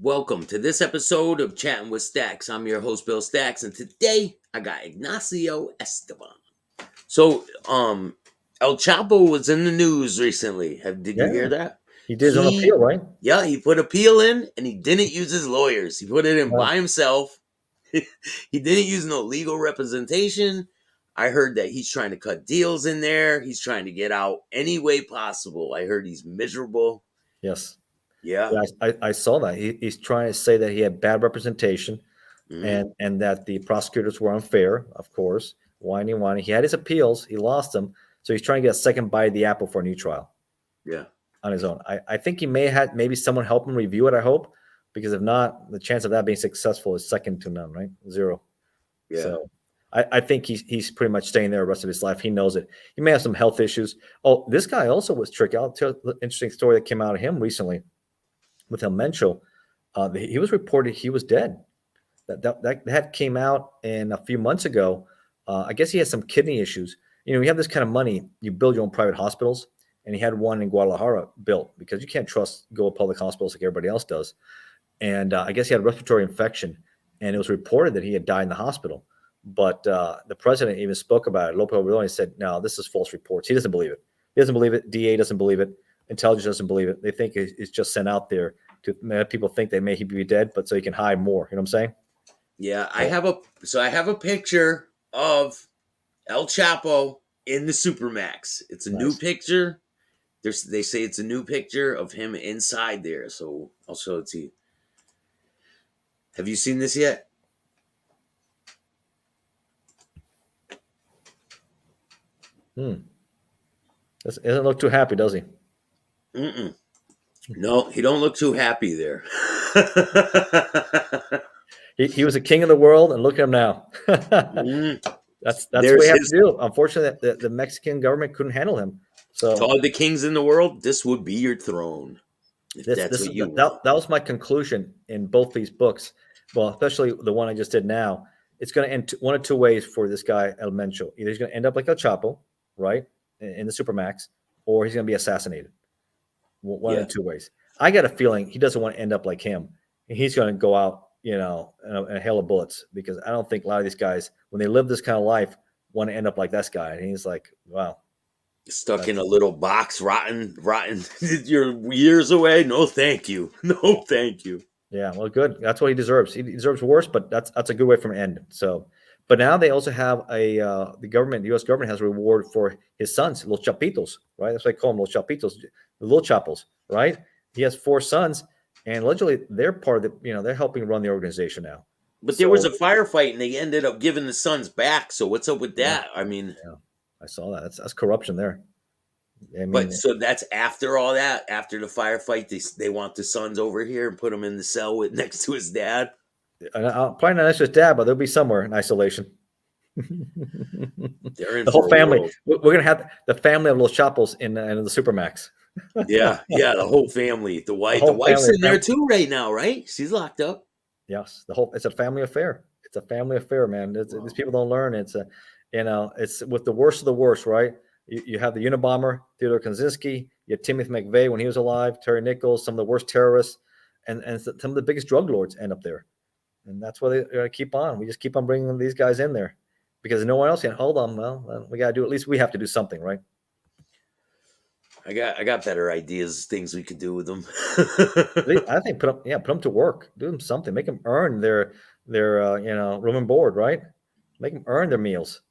Welcome to this episode of Chattin with Staxx. I'm your host, Bill Staxx, and today I got Ignacio Esteban. So, El Chapo was in the news recently. Did you hear Yeah, that? he did his own He, appeal, right? yeah, he put appeal in, and he didn't use his lawyers. He put it in Wow. by himself. He didn't use no legal representation. I heard that he's trying to cut deals in there. He's trying to get out any way possible. I heard he's miserable. Yes. Yeah. Yeah, I saw that. He's trying to say that he had bad representation Mm, and that the prosecutors were unfair, of course. Whiny. He had his appeals, he lost them. So he's trying to get a second bite of the apple for a new trial yeah. on his own. I think he may have maybe someone help him review it, I hope, because if not, the chance of that being successful is second to none, right? Zero. Yeah. So I think he's pretty much staying there the rest of his life. He knows it. He may have some health issues. Oh, this guy also was tricky. I'll tell you an interesting story that came out of him recently with El Mencho. He was reported he was dead. That came out in a few months ago. I guess he has some kidney issues. You have this kind of money, you build your own private hospitals, and he had one in Guadalajara built because you can't go to public hospitals like everybody else does. And I guess he had a respiratory infection, and it was reported that he had died in the hospital. But the president even spoke about it. Lopez Obrador said, "No, this is false reports." He doesn't believe it. He doesn't believe it. DA doesn't believe it. Intelligence doesn't believe it. They think it's just sent out there to make people think they may be dead, but so he can hide more. You know what I'm saying? Yeah, I So, have a picture of El Chapo in the Supermax. It's a new nice. picture. They say it's a new picture of him inside there. So I'll show it to you. Have you seen this yet? Hmm. Doesn't look too happy, does he? Mm-mm. No, he don't look too happy there. He was a king of the world, and look at him now. Mm. That's what There's we have to his. do. Unfortunately, the Mexican government couldn't handle him. To So all the kings in the world, this would be your throne if This that's this what is you want. that was my conclusion in both these books. Well, especially the one I just did now. It's going to end one of two ways for this guy El Mencho. Either he's going to end up like El Chapo, right, in the supermax, or he's going to be assassinated. One Yeah. of the two ways. I got a feeling he doesn't want to end up like him. He's going to go out, in a hail of bullets because I don't think a lot of these guys, when they live this kind of life, want to end up like this guy. And he's like, wow, Stuck in a that's little box, rotten. You're years away. No, thank you. No, thank you. Yeah, well, good. That's what he deserves. He deserves worse, but that's a good way from an end. So, but now they also have the U.S. government has a reward for his sons, little chapitos, right? That's what they call them, little chapitos, the little chapels, right? He has four sons, and allegedly they're part of they're helping run the organization now. But there was So, a firefight, and they ended up giving the sons back. So what's up with yeah, that? I mean, yeah, I saw that. That's corruption there. I but mean, so that's after all that, after the firefight, they want the sons over here and put him in the cell with next to his dad. probably not as his dad, but they'll be somewhere in isolation. The They're in whole for a family. world. We're gonna have the family of Los Chapels in the Supermax. Yeah, yeah, the whole family. The The whole wife's family. in there too right now, right? She's locked up. Yes, the whole. It's a family affair. It's a family affair, man. These Wow. people don't learn. It's with the worst of the worst, right? You have the Unabomber, Theodore Kaczynski. You have Timothy McVeigh when he was alive, Terry Nichols, some of the worst terrorists, and some of the biggest drug lords end up there. And that's why they're going to keep on. We just keep on bringing these guys in there because no one else can. Hold on, well, we got to do. At least we have to do something, right? I got better ideas, things we could do with them. I think put them to work. Do them something. Make them earn their room and board, right? Make them earn their meals.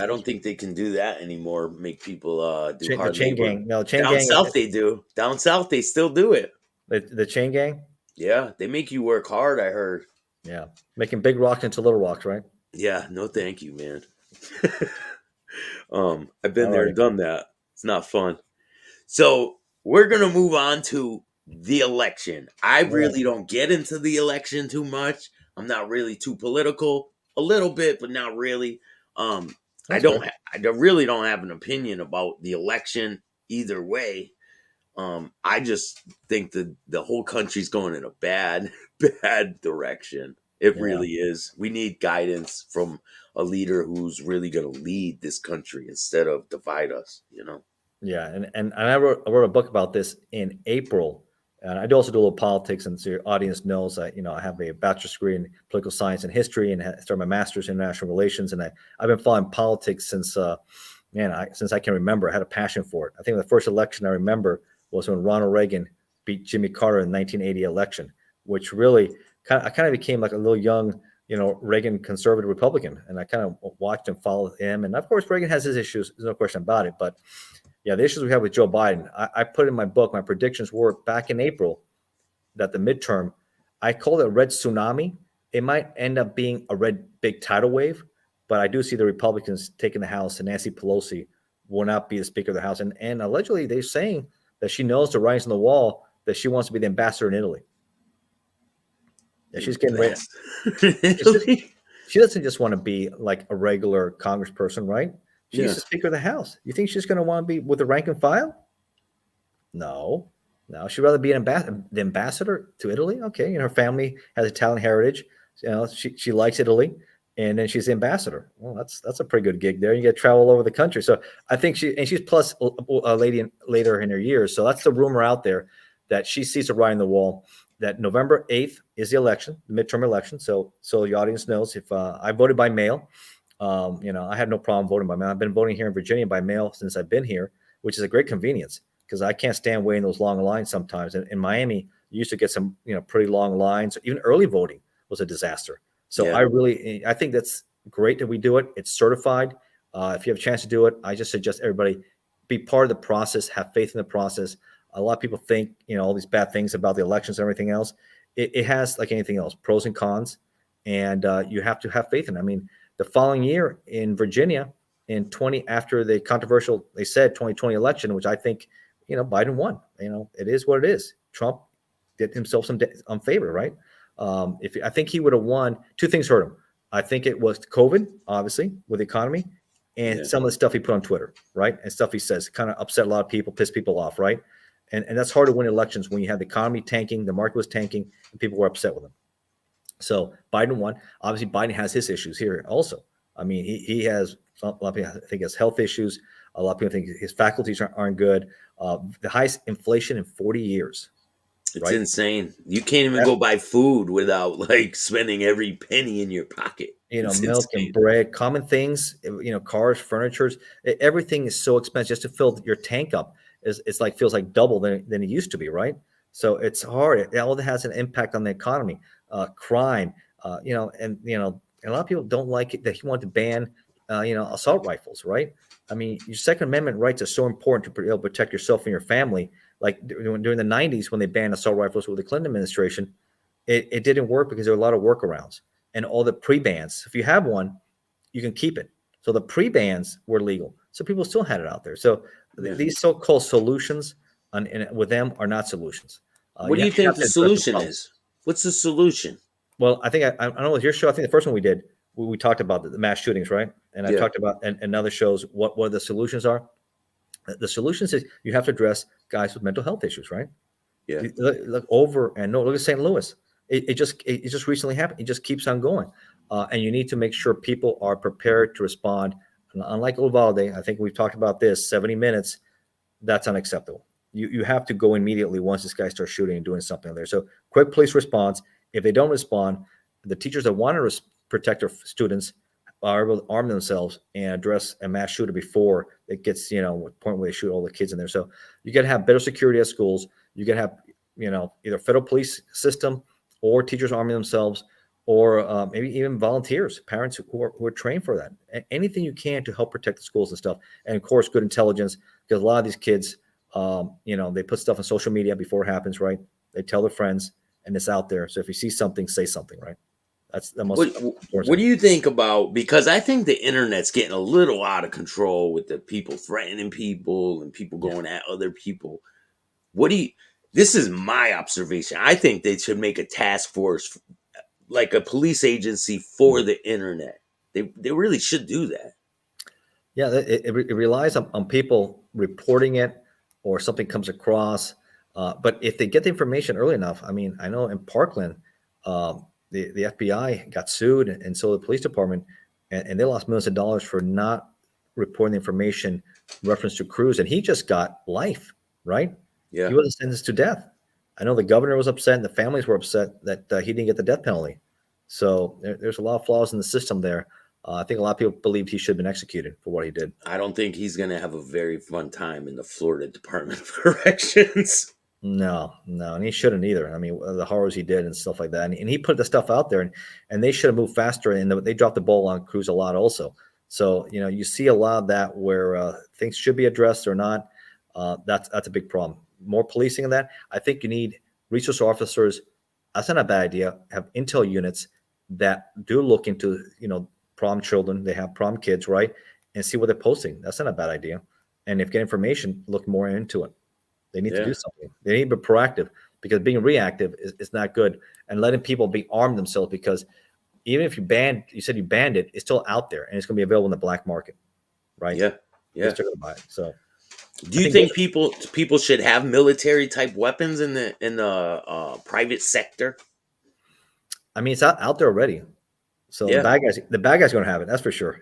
I don't think they can do that anymore. Make people do The hard chain labor. gang. No, chain Down gang. south they do. Down south they still do it. The chain gang. Yeah, they make you work hard. I heard. Yeah, making big rocks into little rocks, right? Yeah, no, thank you, man. I've been All there righty. and done that. It's not fun. So we're gonna move on to the election. I All right. really don't get into the election too much. I'm not really too political. A little bit, but not really. Um, I That's don't. fair. I really don't have an opinion about the election either way. I just think that the whole country's going in a bad, bad direction. It Yeah. really is. We need guidance from a leader who's really going to lead this country instead of divide us. You know. Yeah, and I wrote a book about this in April, and I do also do a little politics. And so your audience knows I have a bachelor's degree in political science and history, and started my master's in international relations. And I've been following politics since since I can remember. I had a passion for it. I think the first election I remember was when Ronald Reagan beat Jimmy Carter in the 1980 election, which really I kind of became like a little young Reagan conservative Republican, and I kind of watched and followed him. And of course, Reagan has his issues. There's no question about it, but yeah, the issues we have with Joe Biden, I put in my book, my predictions were back in April that the midterm, I called it a red tsunami. It might end up being a red big tidal wave, but I do see the Republicans taking the House, and Nancy Pelosi will not be the Speaker of the House. And allegedly, they're saying that she knows the writings on the wall, that she wants to be the ambassador in Italy. That she's getting ready. Best. It's just, Really? she doesn't just want to be like a regular congressperson, right? She's Yeah. the Speaker of the House. You think she's going to want to be with the rank and file? No, no, she'd rather be the ambassador to Italy. Okay, her family has Italian heritage. She likes Italy, and then she's the ambassador. Well, that's a pretty good gig there. You get to travel all over the country. So I think she's plus a lady later in her years. So that's the rumor out there that she sees a writing on the wall that November 8th is the election, the midterm election. So the audience knows if I voted by mail. I had no problem voting by mail. I've been voting here in Virginia by mail since I've been here, which is a great convenience because I can't stand waiting those long lines sometimes. In Miami, you used to get some, pretty long lines. Even early voting was a disaster. So Yeah. I think that's great that we do it. It's certified. If you have a chance to do it, I just suggest everybody be part of the process, have faith in the process. A lot of people think, all these bad things about the elections and everything else. It has, like anything else, pros and cons, and you have to have faith in it. I mean, the following year in Virginia, after the controversial, they said 2020 election, which I think, Biden won. It is what it is. Trump did himself some favor, right? If I think he would have won, two things hurt him. I think it was COVID, obviously, with the economy, and Yeah. some of the stuff he put on Twitter, right, and stuff he says kind of upset a lot of people, pissed people off, right? And that's hard to win elections when you have the economy tanking, the market was tanking, and people were upset with him. So Biden won. Obviously, Biden has his issues here also. I mean, he has a lot of people think has health issues. A lot of people think his faculties aren't good. The highest inflation in 40 years, It's right? insane. You can't even That, go buy food without like spending every penny in your pocket. It's milk and insane. bread, common things, cars, furniture, everything is so expensive just to fill your tank up. It's like feels like double than it used to be, right? So it's hard. It all has an impact on the economy, crime, and a lot of people don't like it that he wanted to ban, assault rifles, right? I mean, your Second Amendment rights are so important to be able to protect yourself and your family. Like during the '90s when they banned assault rifles with the Clinton administration, it didn't work because there were a lot of workarounds and all the pre-bans. If you have one, you can keep it. So the pre-bans were legal. So people still had it out there. So Yeah. these so-called solutions with them are not solutions. What do You you think have the to address the solution problem. is? What's the solution? Well, I think I don't know with your show. I think the first one we did, we talked about the mass shootings, right? And I Yeah. talked about and other shows what the solutions are. The solutions is you have to address guys with mental health issues, right? Yeah. Look over and no, look at St. Louis. It just recently happened. It just keeps on going, and you need to make sure people are prepared to respond. And unlike Uvalde, I think we've talked about this. 70 minutes, that's unacceptable. You have to go immediately once this guy starts shooting and doing something there. So quick police response. If they don't respond, the teachers that want to protect their students are able to arm themselves and address a mass shooter before it gets, the point where they shoot all the kids in there. So you got to have better security at schools. You got to have, either federal police system or teachers arming themselves, or maybe even volunteers, parents who are trained for that. Anything you can to help protect the schools and stuff. And of course, good intelligence, because a lot of these kids, they put stuff on social media before it happens, right? They tell their friends, and it's out there. So if you see something, say something, right? That's the most What important What do thing. you think about, because I think the internet's getting a little out of control with the people threatening people and people Yeah. going at other people. What do you This is my observation. I think they should make a task force, like a police agency for Mhm. the internet. They really should do that. Yeah, it relies on people reporting it or something comes across. But if they get the information early enough, I mean, I know in Parkland, the FBI got sued and so the police department, and they lost millions of dollars for not reporting the information reference to Cruz. And he just got life, right? He Yeah. wasn't sentenced to death. I know the governor was upset and the families were upset that he didn't get the death penalty. So there's a lot of flaws in the system there. I think a lot of people believed he should have been executed for what he did. I don't think he's going to have a very fun time in the Florida Department of Corrections. No, no, and he shouldn't either. I mean, the horrors he did and stuff like that, and he put the stuff out there, and they should have moved faster. And they dropped the ball on Cruz a lot, also. So you see a lot of that where things should be addressed or not. That's a big problem. More policing of that. I think you need resource officers. That's not a bad idea. Have intel units that do look into prom children. They have prom kids, right, and see what they're posting. That's not a bad idea. And if get information, look more into it. They need to Yeah. do something. They need to be proactive because being reactive is not good. And letting people be armed themselves, because even if you said you banned it, it's still out there and it's going to be available in the black market, right? Yeah. They're Yeah. still going to buy it. So Do I you think those, think people should have military type weapons in the private sector? I mean, it's out there already. So Yeah. the bad guys are going to have it. That's for sure.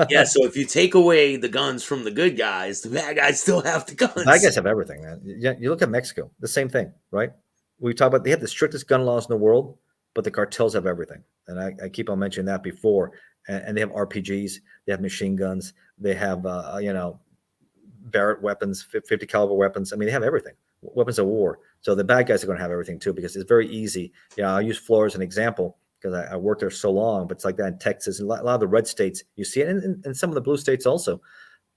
Yeah, so if you take away the guns from the good guys, the bad guys still have the The bad guns. guys have everything, man. You look at Mexico, the same thing, right? We talk about they have the strictest gun laws in the world, but the cartels have everything. And I keep on mentioning that before. And they have RPGs, they have machine guns, they have Barrett weapons, 50 caliber weapons. I mean, they have everything, weapons of war. So the bad guys are going to have everything too, because it's very easy. I'll use Florida as an example because I worked there so long, but it's like that in Texas and a lot of the red states. You see it in some of the blue states also.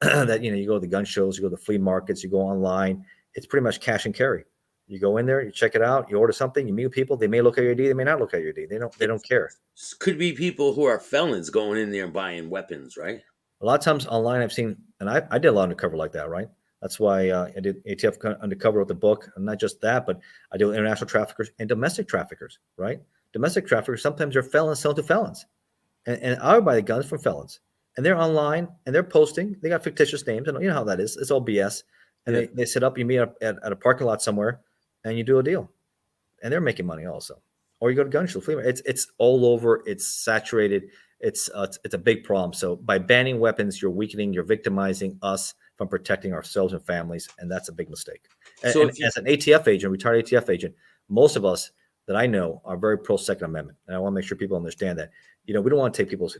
That you go to the gun shows, you go to the flea markets, you go online. It's pretty much cash and carry. You go in there, you check it out, you order something, you meet people. They may look at your ID, they may not look at your ID. They don't care. Could be people who are felons going in there and buying weapons, right? A lot of times online, I've seen, and I did a lot of undercover like that, right? That's why I did ATF undercover with the book, and not just that, but I deal with international traffickers and domestic traffickers, right? Domestic traffickers, sometimes they're felons selling to felons, and I would buy the guns from felons, and they're online and they're posting. They got fictitious names, and you know how that is. It's all BS. And Yeah. they set up, you meet up at a parking lot somewhere, and you do a deal, and they're making money also. Or you go to gun show, flea market. It's all over. It's saturated. It's a big problem. So by banning weapons, you're weakening, you're victimizing us from protecting ourselves and families, and that's a big mistake. So And if you as an ATF agent, retired ATF agent, most of us that I know are very pro Second Amendment, and I want to make sure people understand that. We don't want to take people's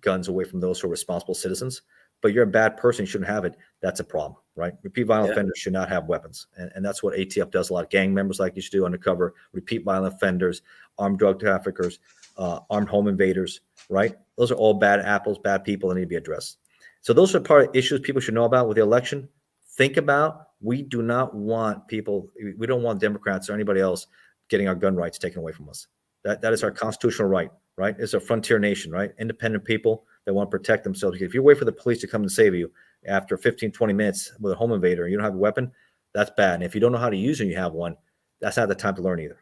guns away from those who are responsible citizens. But you're a bad person, you shouldn't have it. That's a problem, right? Repeat violent yeah. offenders should not have weapons. And that's what ATF does a lot. Gang members like you should do undercover, repeat violent offenders, armed drug traffickers, armed home invaders, right? Those are all bad apples, bad people that need to be addressed. So those are part of issues people should know about with the election. Think about, we do not want people, we don't want Democrats or anybody else getting our gun rights taken away from us. That is our constitutional right? It's a frontier nation, right? Independent people that want to protect themselves. If you wait for the police to come and save you after 15, 20 minutes with a home invader and you don't have a weapon, that's bad. And if you don't know how to use it and you have one, that's not the time to learn either.